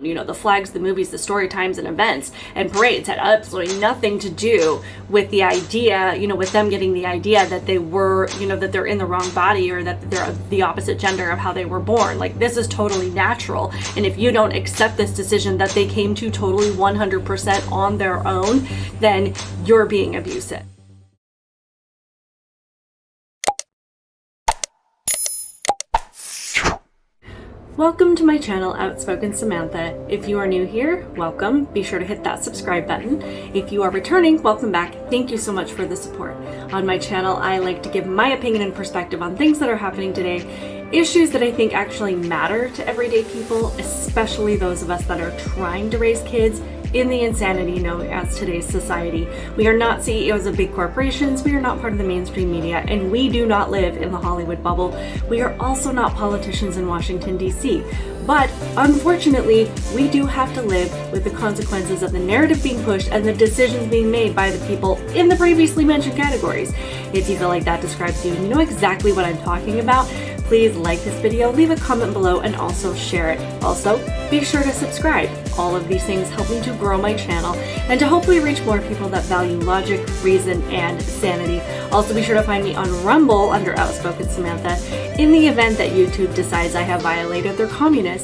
You know, the flags, the movies, the story times and events and parades had absolutely nothing to do with the idea, you know, with them getting the idea that they were, you know, that they're in the wrong body or that they're the opposite gender of how they were born. Like, this is totally natural. And if you don't accept this decision that they came to totally 100% on their own, then you're being abusive. Welcome to my channel, Outspoken Samantha. If you are new here, welcome. Be sure to hit that subscribe button. If you are returning, welcome back. Thank you so much for the support. On my channel, I like to give my opinion and perspective on things that are happening today, issues that I think actually matter to everyday people, especially those of us that are trying to raise kids in the insanity known as today's society. We are not CEOs of big corporations, we are not part of the mainstream media, and we do not live in the Hollywood bubble. We are also not politicians in Washington, D.C. But unfortunately, we do have to live with the consequences of the narrative being pushed and the decisions being made by the people in the previously mentioned categories. If you feel like that describes you and you know exactly what I'm talking about, please like this video, leave a comment below, and also share it. Also, be sure to subscribe. All of these things help me to grow my channel and to hopefully reach more people that value logic, reason, and sanity. Also, be sure to find me on Rumble under Outspoken Samantha in the event that YouTube decides I have violated their community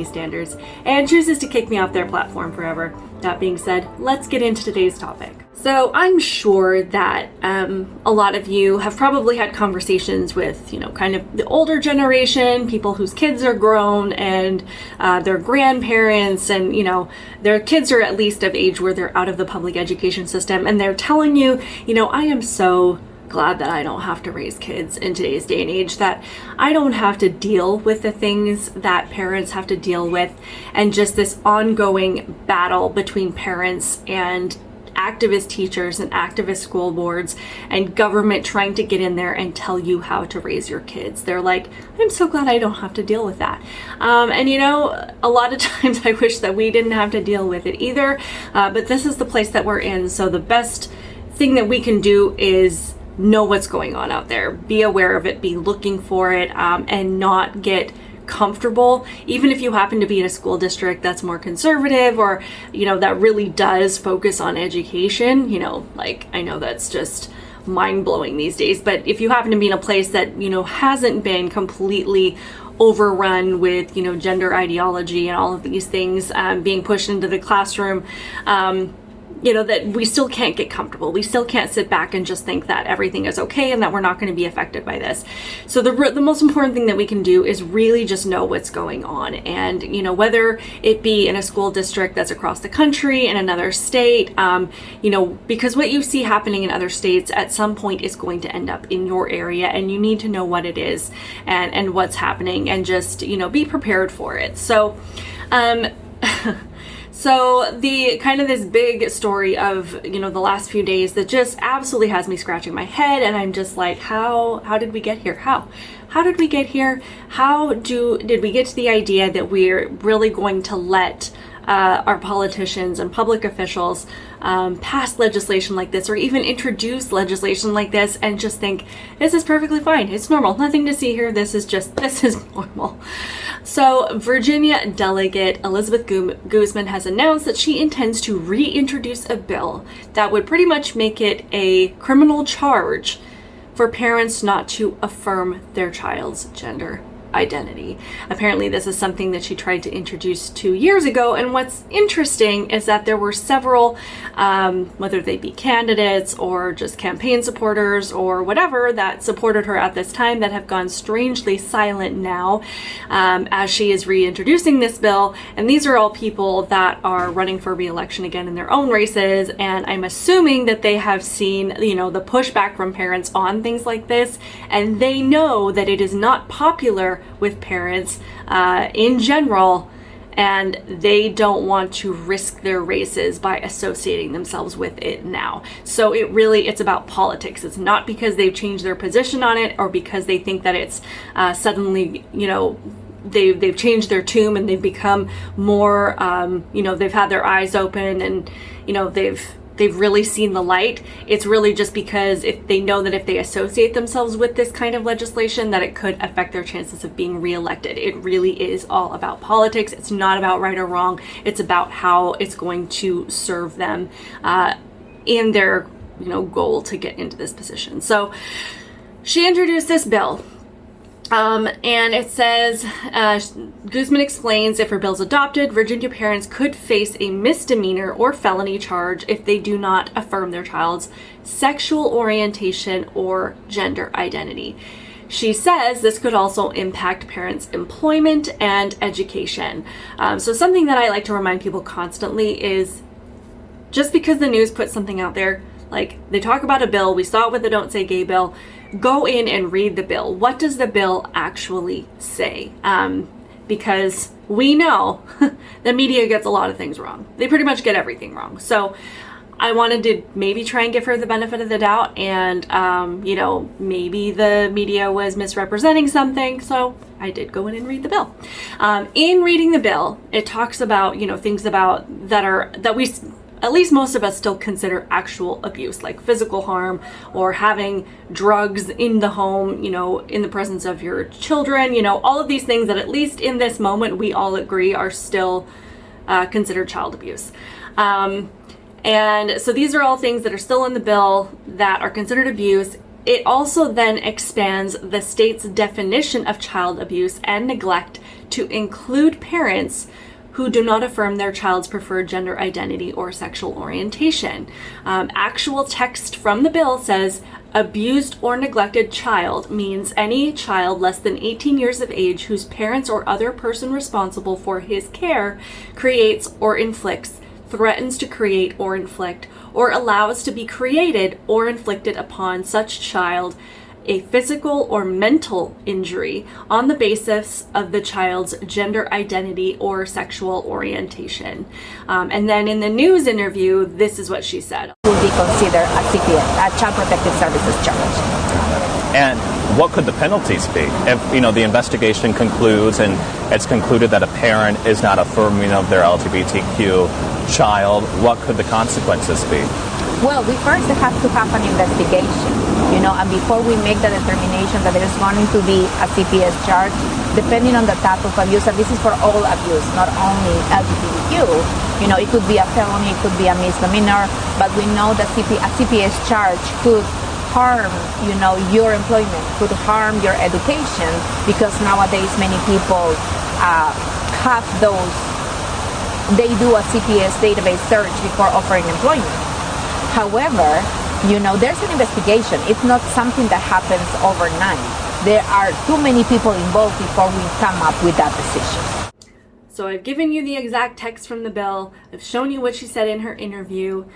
standards and chooses to kick me off their platform forever. That being said, let's get into today's topic. So I'm sure that a lot of you have probably had conversations with, you know, kind of the older generation, people whose kids are grown and their grandparents, and, you know, their kids are at least of age where they're out of the public education system, and they're telling you, you know, I am so glad that I don't have to raise kids in today's day and age, that I don't have to deal with the things that parents have to deal with, and just this ongoing battle between parents and activist teachers and activist school boards and government trying to get in there and tell you how to raise your kids. They're like, I'm so glad I don't have to deal with that. And you know, a lot of times I wish that we didn't have to deal with it either, but this is the place that we're in. So the best thing that we can do is know what's going on out there, be aware of it, be looking for it, and not get comfortable, even if you happen to be in a school district that's more conservative, or, you know, that really does focus on education. You know, like, I know that's just mind-blowing these days, but if you happen to be in a place that, you know, hasn't been completely overrun with, you know, gender ideology and all of these things being pushed into the classroom, you know, that we still can't get comfortable. We still can't sit back and just think that everything is okay and that we're not going to be affected by this. So the most important thing that we can do is really just know what's going on. And, you know, whether it be in a school district that's across the country, in another state, you know, because what you see happening in other states at some point is going to end up in your area, and you need to know what it is and what's happening, and just, you know, be prepared for it. So, So the kind of this big story of, you know, the last few days that just absolutely has me scratching my head, and I'm just like, how did we get here? How did we get here? Did we get to the idea that we're really going to let our politicians and public officials pass legislation like this, or even introduce legislation like this, and just think this is perfectly fine, it's normal, nothing to see here, this is normal. So Virginia Delegate Elizabeth Guzman has announced that she intends to reintroduce a bill that would pretty much make it a criminal charge for parents not to affirm their child's gender identity. Apparently this is something that she tried to introduce 2 years ago, and what's interesting is that there were several, whether they be candidates or just campaign supporters or whatever, that supported her at this time, that have gone strangely silent now as she is reintroducing this bill. And these are all people that are running for re-election again in their own races, and I'm assuming that they have seen, you know, the pushback from parents on things like this, and they know that it is not popular with parents in general, and they don't want to risk their races by associating themselves with it now. So it's about politics. It's not because they've changed their position on it, or because they think that it's suddenly, you know, they've changed their tune and they've become more, you know, they've had their eyes open, and, you know, they've they've really seen the light. It's really just because if they know that if they associate themselves with this kind of legislation, that it could affect their chances of being reelected. It really is all about politics. It's not about right or wrong. It's about how it's going to serve them in their goal to get into this position. So she introduced this bill. And it says, Guzman explains, if her bill's adopted, Virginia parents could face a misdemeanor or felony charge if they do not affirm their child's sexual orientation or gender identity. She says this could also impact parents' employment and education. So something that I like to remind people constantly is, just because the news puts something out there, like they talk about a bill, we saw it with the Don't Say Gay bill, go in and read the bill. What does the bill actually say? Because we know the media gets a lot of things wrong. They pretty much get everything wrong. So I wanted to maybe try and give her the benefit of the doubt, and maybe the media was misrepresenting something. So I did go in and read the bill. In reading the bill, it talks about things about that we, at least most of us, still consider actual abuse, like physical harm or having drugs in the home, in the presence of your children, all of these things that at least in this moment we all agree are still considered child abuse. And so these are all things that are still in the bill that are considered abuse. It also then expands the state's definition of child abuse and neglect to include parents who do not affirm their child's preferred gender identity or sexual orientation. Actual text from the bill says, abused or neglected child means any child less than 18 years of age whose parents or other person responsible for his care creates or inflicts, threatens to create or inflict, or allows to be created or inflicted upon such child a physical or mental injury on the basis of the child's gender identity or sexual orientation. And then in the news interview, this is what she said. Would be considered a CPS, a Child Protective Services charge. And what could the penalties be if, the investigation concludes and it's concluded that a parent is not affirming of their LGBTQ child? What could the consequences be? Well, we first have to have an investigation, and before we make the determination that there is going to be a CPS charge, depending on the type of abuse, and this is for all abuse, not only LGBTQ, it could be a felony, it could be a misdemeanor, but we know that a CPS charge could harm, your employment, could harm your education, because nowadays many people have those, they do a CPS database search before offering employment. However, there's an investigation. It's not something that happens overnight. There are too many people involved before we come up with that decision. So I've given you the exact text from the bill. I've shown you what she said in her interview.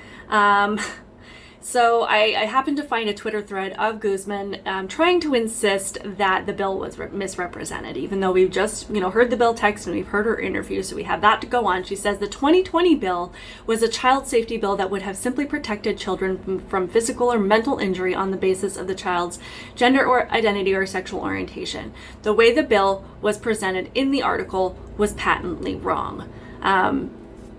So I happened to find a Twitter thread of Guzman trying to insist that the bill was misrepresented, even though we've just, heard the bill text and we've heard her interview, so we have that to go on. She says the 2020 bill was a child safety bill that would have simply protected children from physical or mental injury on the basis of the child's gender or identity or sexual orientation. The way the bill was presented in the article was patently wrong.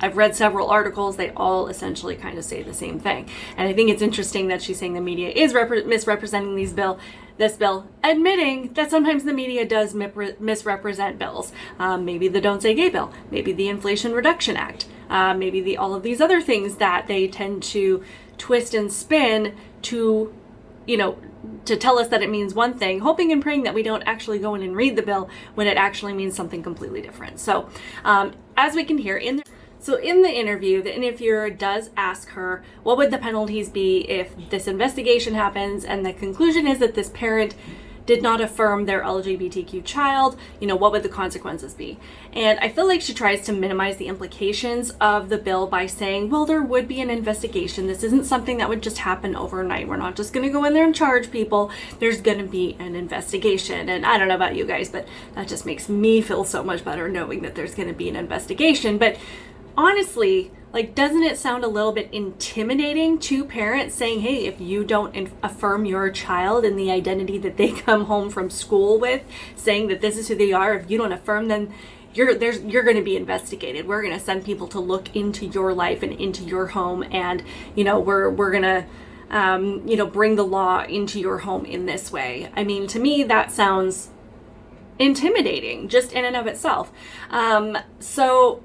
I've read several articles. They all essentially kind of say the same thing. And I think it's interesting that she's saying the media is misrepresenting this bill, admitting that sometimes the media does misrepresent bills. Maybe the Don't Say Gay bill, maybe the Inflation Reduction Act, maybe all of these other things that they tend to twist and spin to tell us that it means one thing, hoping and praying that we don't actually go in and read the bill when it actually means something completely different. So as we can hear in the interview, the interviewer does ask her, what would the penalties be if this investigation happens and the conclusion is that this parent did not affirm their LGBTQ child, what would the consequences be? And I feel like she tries to minimize the implications of the bill by saying, well, there would be an investigation. This isn't something that would just happen overnight. We're not just going to go in there and charge people. There's going to be an investigation. And I don't know about you guys, but that just makes me feel so much better knowing that there's going to be an investigation. But honestly, doesn't it sound a little bit intimidating to parents saying, hey, if you don't affirm your child in the identity that they come home from school with, saying that this is who they are, if you don't affirm them, you're going to be investigated. We're going to send people to look into your life and into your home, and we're going to bring the law into your home in this way. I mean, to me, that sounds intimidating just in and of itself. So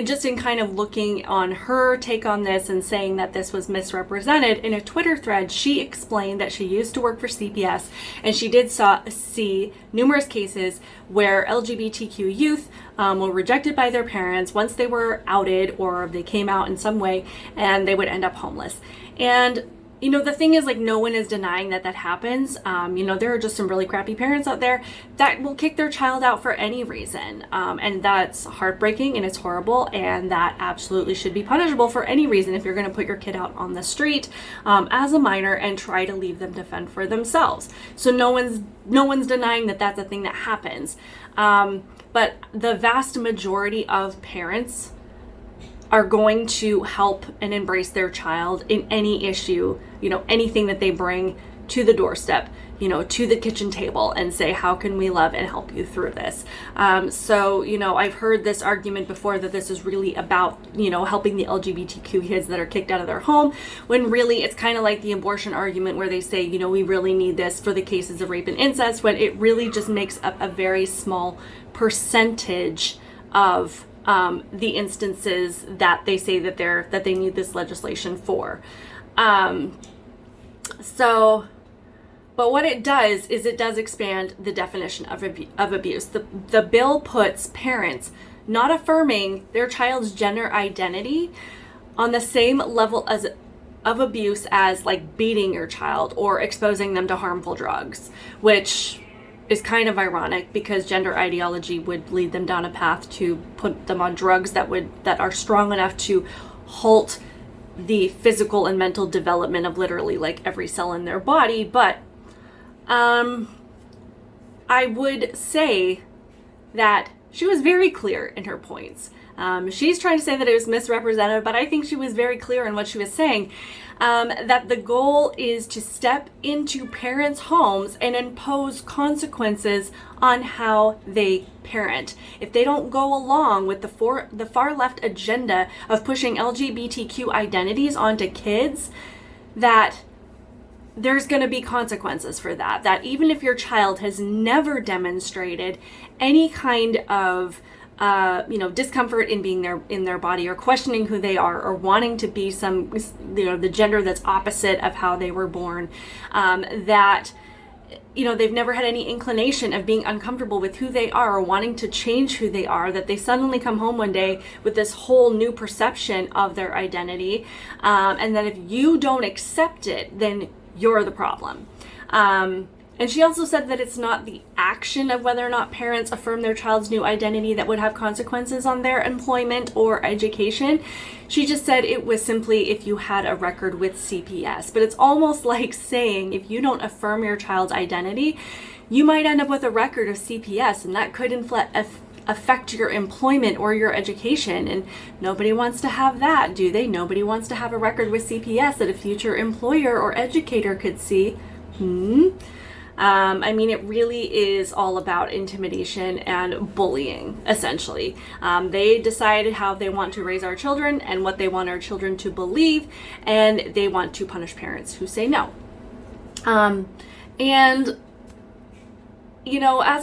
just in kind of looking on her take on this and saying that this was misrepresented, in a Twitter thread, she explained that she used to work for CPS, and she did see numerous cases where LGBTQ youth were rejected by their parents once they were outed or they came out in some way, and they would end up homeless. And the thing is, like, no one is denying that happens. There are just some really crappy parents out there that will kick their child out for any reason. And that's heartbreaking and it's horrible, and that absolutely should be punishable for any reason if you're going to put your kid out on the street as a minor and try to leave them to fend for themselves. So no one's denying that that's a thing that happens. But the vast majority of parents are going to help and embrace their child in any issue, anything that they bring to the doorstep, to the kitchen table, and say, how can we love and help you through this? So I've heard this argument before that this is really about, helping the LGBTQ kids that are kicked out of their home, when really it's kind of like the abortion argument where they say, we really need this for the cases of rape and incest, when it really just makes up a very small percentage of the instances that they say that they need this legislation for. But what it does is it does expand the definition of abuse. The bill puts parents not affirming their child's gender identity on the same level of abuse as like beating your child or exposing them to harmful drugs, which is kind of ironic because gender ideology would lead them down a path to put them on drugs that are strong enough to halt the physical and mental development of literally like every cell in their body. But I would say that she was very clear in her points. She's trying to say that it was misrepresented, but I think she was very clear in what she was saying. That the goal is to step into parents' homes and impose consequences on how they parent. If they don't go along with the far left agenda of pushing LGBTQ identities onto kids, that there's going to be consequences for that. That even if your child has never demonstrated any kind of discomfort in being in their body, or questioning who they are, or wanting to be the gender that's opposite of how they were born, that they've never had any inclination of being uncomfortable with who they are or wanting to change who they are, that they suddenly come home one day with this whole new perception of their identity, and that if you don't accept it, then you're the problem. And she also said that it's not the action of whether or not parents affirm their child's new identity that would have consequences on their employment or education. She just said it was simply if you had a record with CPS. But it's almost like saying if you don't affirm your child's identity, you might end up with a record of CPS, and that could affect your employment or your education. And nobody wants to have that, do they? Nobody wants to have a record with CPS that a future employer or educator could see. It really is all about intimidation and bullying, essentially. They decided how they want to raise our children and what they want our children to believe, and they want to punish parents who say no. As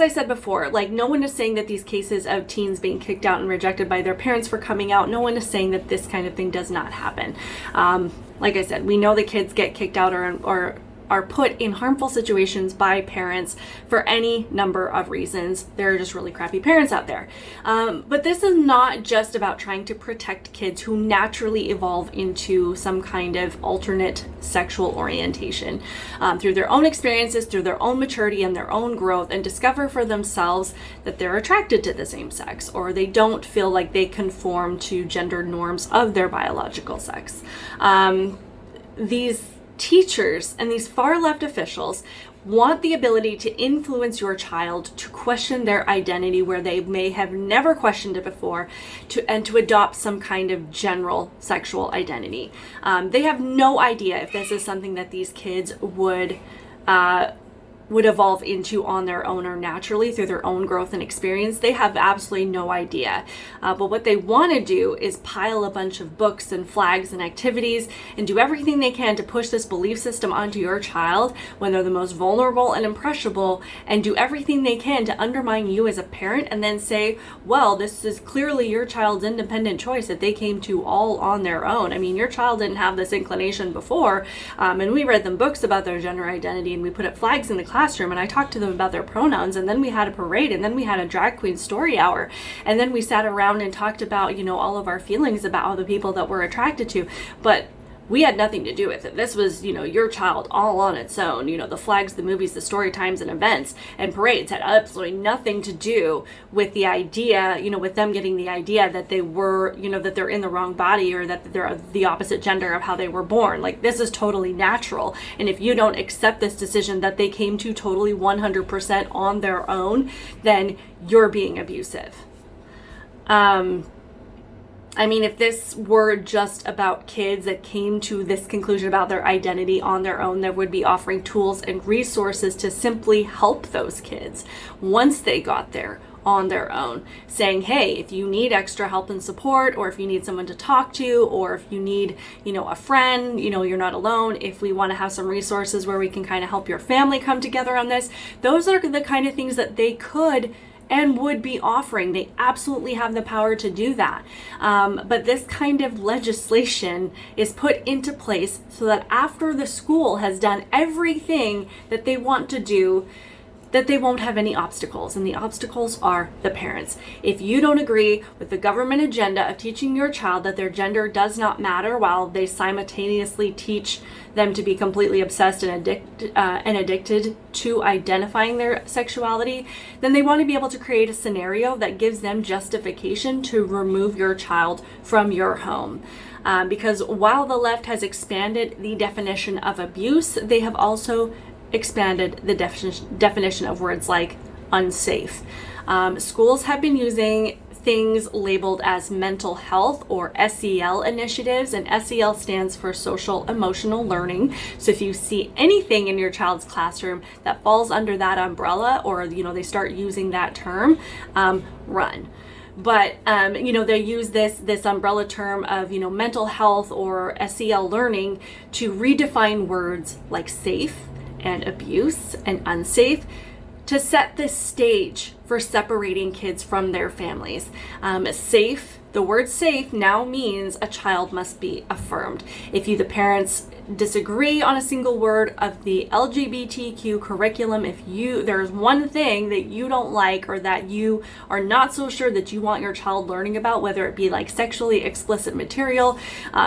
I said before, like, no one is saying that these cases of teens being kicked out and rejected by their parents for coming out, no one is saying that this kind of thing does not happen. Like I said, we know that kids get kicked out or are put in harmful situations by parents for any number of reasons. There are just really crappy parents out there. But this is not just about trying to protect kids who naturally evolve into some kind of alternate sexual orientation through their own experiences, through their own maturity and their own growth, and discover for themselves that they're attracted to the same sex, or they don't feel like they conform to gender norms of their biological sex. These teachers and these far left officials want the ability to influence your child to question their identity where they may have never questioned it before, and to adopt some kind of general sexual identity. They have no idea if this is something that these kids would would evolve into on their own or naturally through their own growth and experience. They have absolutely no idea. But what they want to do is pile a bunch of books and flags and activities and do everything they can to push this belief system onto your child when they're the most vulnerable and impressionable, and do everything they can to undermine you as a parent, and then say, well, this is clearly your child's independent choice that they came to all on their own. I mean, your child didn't have this inclination before, and we read them books about their gender identity, and we put up flags in the classroom, and I talked to them about their pronouns, and then we had a parade, and then we had a drag queen story hour, and then we sat around and talked about, all of our feelings about all the people that we're attracted to. But we had nothing to do with it. This was, your child all on its own. The flags, the movies, the story times and events and parades had absolutely nothing to do with the idea, with them getting the idea that they were, that they're in the wrong body, or that they're the opposite gender of how they were born. Like, this is totally natural. And if you don't accept this decision that they came to totally 100% on their own, then you're being abusive. If this were just about kids that came to this conclusion about their identity on their own, there would be offering tools and resources to simply help those kids once they got there on their own, saying, hey, if you need extra help and support, or if you need someone to talk to, or if you need, a friend, you're not alone, if we want to have some resources where we can kind of help your family come together on this, those are the kind of things that they could and would be offering. They absolutely have the power to do that. But this kind of legislation is put into place so that after the school has done everything that they want to do, that they won't have any obstacles, and the obstacles are the parents. If you don't agree with the government agenda of teaching your child that their gender does not matter, while they simultaneously teach them to be completely obsessed and addicted to identifying their sexuality, then they want to be able to create a scenario that gives them justification to remove your child from your home. Because while the left has expanded the definition of abuse, they have also expanded the definition of words like unsafe. Schools have been using things labeled as mental health or SEL initiatives, and SEL stands for social emotional learning. So if you see anything in your child's classroom that falls under that umbrella, or they start using that term, run. But they use this umbrella term of mental health or SEL learning to redefine words like safe and abuse and unsafe, to set the stage for separating kids from their families. Safe, the word safe now means a child must be affirmed. If you, the parents, disagree on a single word of the LGBTQ curriculum, if there's one thing that you don't like, or that you are not so sure that you want your child learning about, whether it be like sexually explicit material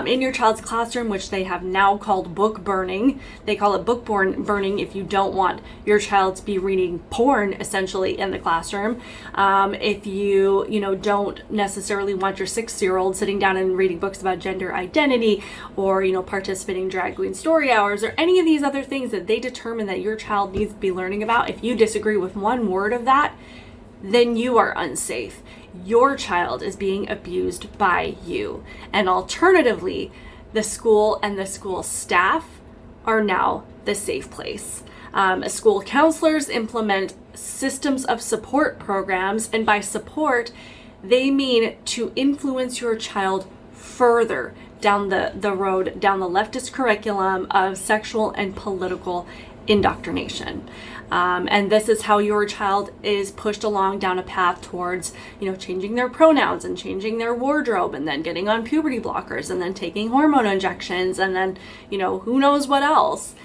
in your child's classroom, which they have now called book burning. They call it book burning if you don't want your child to be reading porn essentially in the classroom. If you don't necessarily want your 6-year-old sitting down and reading books about gender identity, or participating in drag queen story hours, or any of these other things that they determine that your child needs to be learning about, if you disagree with one word of that, then you are unsafe. Your child is being abused by you. And alternatively, the school and the school staff are now the safe place. School counselors implement systems of support programs, and by support, they mean to influence your child further down the road, down the leftist curriculum of sexual and political indoctrination. And this is how your child is pushed along down a path towards, changing their pronouns and changing their wardrobe, and then getting on puberty blockers, and then taking hormone injections, and then, who knows what else.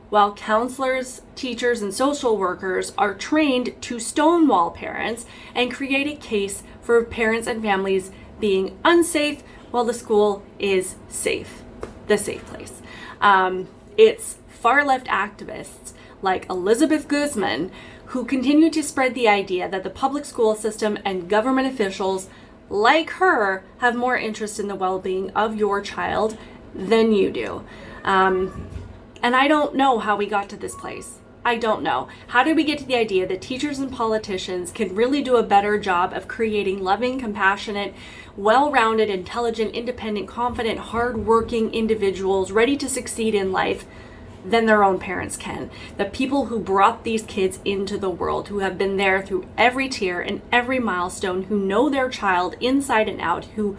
While counselors, teachers, and social workers are trained to stonewall parents and create a case for parents and families being unsafe, while the school is safe, the safe place. It's far left activists like Elizabeth Guzman who continue to spread the idea that the public school system and government officials like her have more interest in the well-being of your child than you do. And I don't know how we got to this place. I don't know. How did we get to the idea that teachers and politicians can really do a better job of creating loving, compassionate, well-rounded, intelligent, independent, confident, hard-working individuals ready to succeed in life than their own parents can. The people who brought these kids into the world, who have been there through every tier and every milestone, who know their child inside and out, who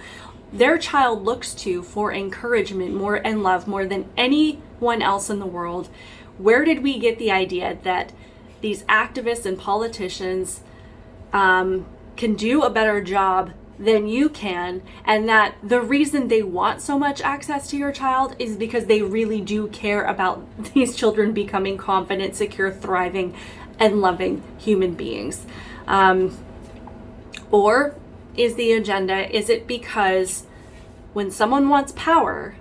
their child looks to for encouragement more and love more than anyone else in the world. Where did we get the idea that these activists and politicians can do a better job than you can, and that the reason they want so much access to your child is because they really do care about these children becoming confident, secure, thriving, and loving human beings? Or is the agenda, is it because when someone wants power,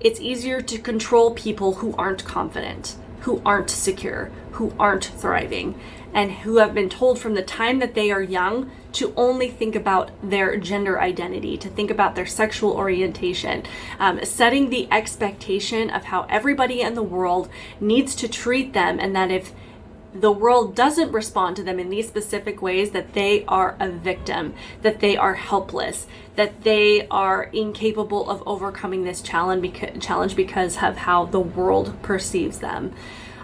it's easier to control people who aren't confident, who aren't secure, who aren't thriving, and who have been told from the time that they are young to only think about their gender identity, to think about their sexual orientation, setting the expectation of how everybody in the world needs to treat them, and that if the world doesn't respond to them in these specific ways, that they are a victim, that they are helpless, that they are incapable of overcoming this challenge because of how the world perceives them.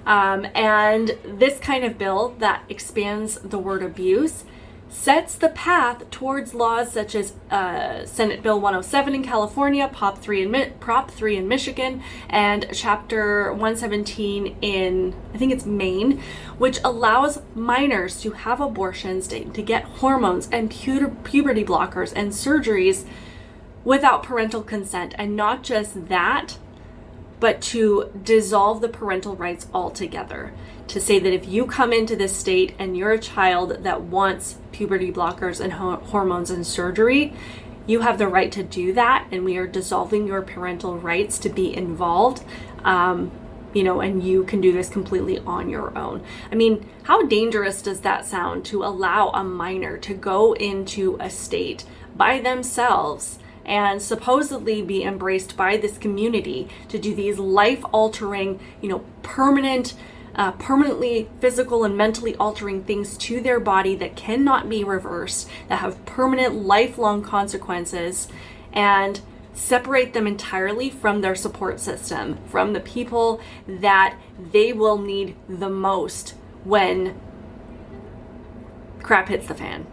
And this kind of bill that expands the word abuse sets the path towards laws such as Senate Bill 107 in California, Prop 3 in Michigan, and Chapter 117 in, I think it's Maine, which allows minors to have abortions, to get hormones and puberty blockers and surgeries without parental consent. And not just that, but to dissolve the parental rights altogether. To say that if you come into this state and you're a child that wants puberty blockers and hormones and surgery, you have the right to do that, and we are dissolving your parental rights to be involved. And you can do this completely on your own. I mean, how dangerous does that sound, to allow a minor to go into a state by themselves and supposedly be embraced by this community to do these life-altering, permanently physical and mentally altering things to their body that cannot be reversed, that have permanent lifelong consequences, and separate them entirely from their support system, from the people that they will need the most when crap hits the fan.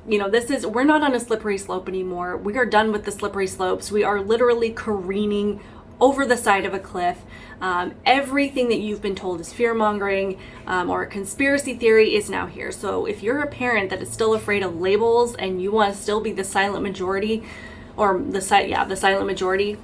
We're not on a slippery slope anymore. We are done with the slippery slopes. We are literally careening over the side of a cliff. Everything that you've been told is fear-mongering or a conspiracy theory is now here. So if you're a parent that is still afraid of labels and you want to still be the silent majority, the silent majority,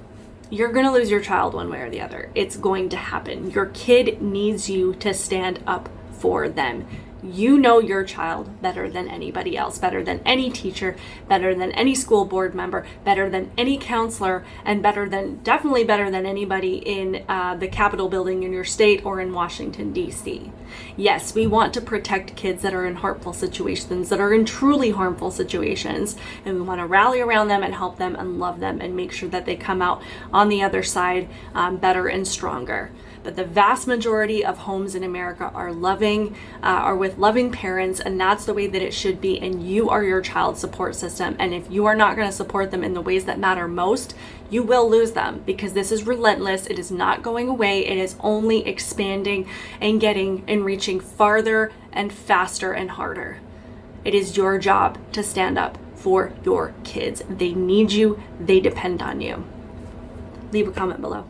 you're going to lose your child one way or the other. It's going to happen. Your kid needs you to stand up for them. You know your child better than anybody else, better than any teacher, better than any school board member, better than any counselor, and definitely better than anybody in the Capitol building in your state or in Washington, D.C. Yes, we want to protect kids that are in harmful situations, that are in truly harmful situations, and we want to rally around them and help them and love them and make sure that they come out on the other side better and stronger. But the vast majority of homes in America are with loving parents, and that's the way that it should be. And you are your child's support system. And if you are not going to support them in the ways that matter most, you will lose them, because this is relentless. It is not going away. It is only expanding and reaching farther and faster and harder. It is your job to stand up for your kids. They need you. They depend on you. Leave a comment below.